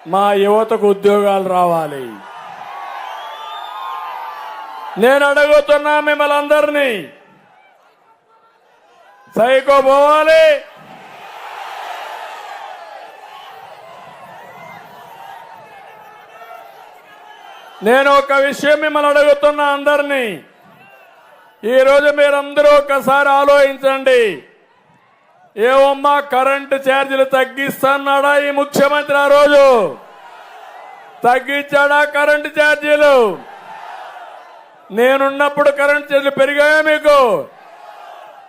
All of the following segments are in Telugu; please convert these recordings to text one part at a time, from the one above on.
మా యువతకు ఉద్యోగాలు రావాలి. నేను అడుగుతున్నా మిమ్మల్ని అందరినీ, సైకో పోవాలి, నేను ఒక విషయం మిమ్మల్ని అడుగుతున్నా అందరినీ. ఈరోజు మీరందరూ ఒకసారి ఆలోచించండి. ఏమమ్మా కరెంటు ఛార్జీలు తగ్గిస్తున్నాడా ఈ ముఖ్యమంత్రి? ఆ రోజు తగ్గించాడా కరెంటు ఛార్జీలు? నేనున్నప్పుడు కరెంటు ఛార్జీలు పెరిగాయా మీకు?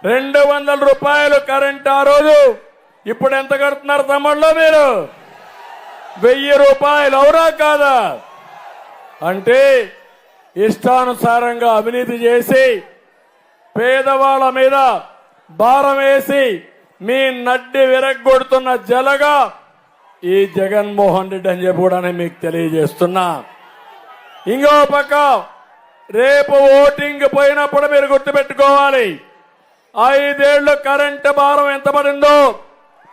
200 రూపాయలు కరెంట్ ఆ రోజు. ఇప్పుడు ఎంత కడుతున్నారు తమ్ముళ్ళు మీరు? 1000 రూపాయలు. అవునా కాదా? అంటే ఇష్టానుసారంగా అవినీతి చేసి పేదవాళ్ళ మీద భారం వేసి మీ నడ్డి విరగ్గొడుతున్న జలగా ఈ జగన్మోహన్ రెడ్డి అని చెప్పి కూడా మీకు తెలియజేస్తున్నా. ఇంకో పక్క రేపు ఓటింగ్ పోయినప్పుడు మీరు గుర్తుపెట్టుకోవాలి, 5 ఏళ్లు కరెంటు భారం ఎంత పడిందో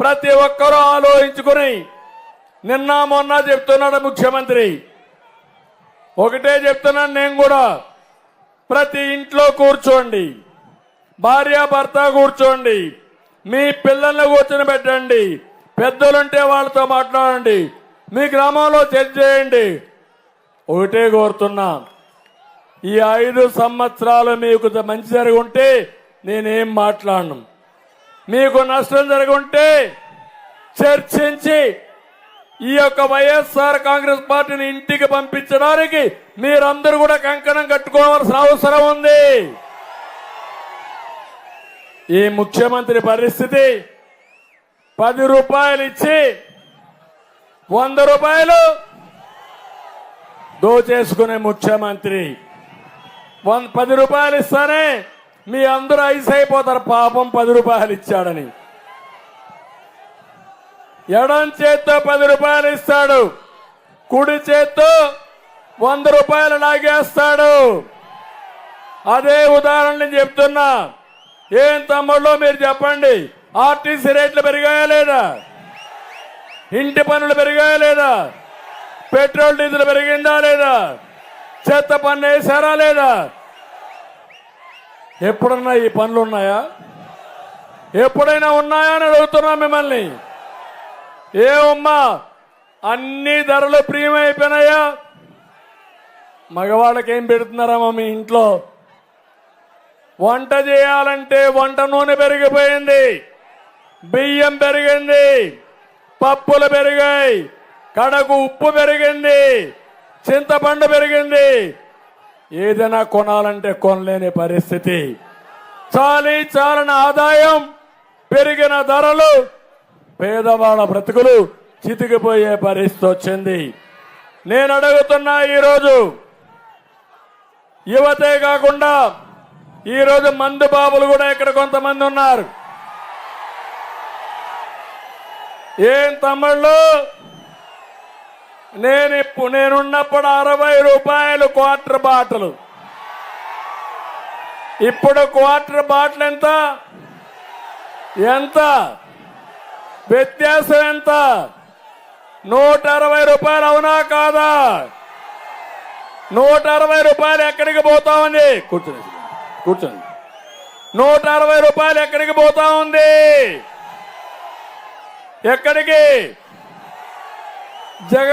ప్రతి ఒక్కరూ ఆలోచించుకుని, నిన్న మొన్న చెప్తున్నాడు ముఖ్యమంత్రి. ఒకటే చెప్తున్నాను నేను కూడా, ప్రతి ఇంట్లో కూర్చోండి, భార్యాభర్త కూర్చోండి, మీ పిల్లల్ని కూర్చొని పెట్టండి, పెద్దలుంటే వాళ్ళతో మాట్లాడండి, మీ గ్రామంలో చర్చ చేయండి. ఒకటే కోరుతున్నా, ఈ 5 సంవత్సరాలు మీకు మంచి జరిగి ఉంటే నేనేం మాట్లాడను, మీకు నష్టం జరిగి ఉంటే చర్చించి ఈ యొక్క వైఎస్ఆర్ కాంగ్రెస్ పార్టీని ఇంటికి పంపించడానికి మీరందరూ కూడా కంకణం కట్టుకోవాల్సిన అవసరం ఉంది. ఈ ముఖ్యమంత్రి పరిస్థితి 10 రూపాయలు ఇచ్చి 100 రూపాయలు దోచేసుకునే ముఖ్యమంత్రి. 10 రూపాయలు ఇస్తానే మీ అందరూ ఐస్ అయిపోతారు, పాపం 10 రూపాయలు ఇచ్చాడని. ఎడం చేత్తో 10 రూపాయలు ఇస్తాడు, కుడి చేత్తో 100 రూపాయలు లాగేస్తాడు. అదే ఉదాహరణ నేను చెప్తున్నా. ఏం తమ్ముళ్ళు మీరు చెప్పండి, ఆర్టీసీ రేట్లు పెరిగాయా లేదా? ఇంటి పన్నులు పెరిగాయా లేదా? పెట్రోల్ డీజిల్ పెరిగిందా లేదా? చెత్త పన్ను వేశారా లేదా? ఎప్పుడన్నా ఈ పనులు ఉన్నాయా? ఎప్పుడైనా ఉన్నాయా అని అడుగుతున్నా మిమ్మల్ని. ఏమమ్మా అన్ని ధరలు ప్రియమైపోయినాయా? మగవాళ్ళకి ఏం పెడుతున్నారమ్మా మీ ఇంట్లో? వంట చేయాలంటే వంట నూనె పెరిగిపోయింది, బియ్యం పెరిగింది, పప్పులు పెరిగాయి, కడకు ఉప్పు పెరిగింది, చింతపండు పెరిగింది. ఏదైనా కొనాలంటే కొనలేని పరిస్థితి. చాలని ఆదాయం, పెరిగిన ధరలు, పేదవాళ్ళ బ్రతుకులు చితికిపోయే పరిస్థితి వచ్చింది. నేను అడుగుతున్నా, ఈరోజు యువతే కాకుండా ఈరోజు మందు బాబులు కూడా ఇక్కడ కొంతమంది ఉన్నారు. ఏం తమ్ముళ్ళు, నేనున్నప్పుడు 60 రూపాయలు క్వార్టర్ బాటిల్. ఇప్పుడు క్వార్టర్ బాటిల్ ఎంత? వ్యత్యాసం ఎంత? 160 రూపాయలు. అవునా కాదా? 160 రూపాయలు ఎక్కడికి పోతా ఉంది? కూర్చోండి. 160 రూపాయలు ఎక్కడికి పోతా ఉంది? ఎక్కడికి? జగన్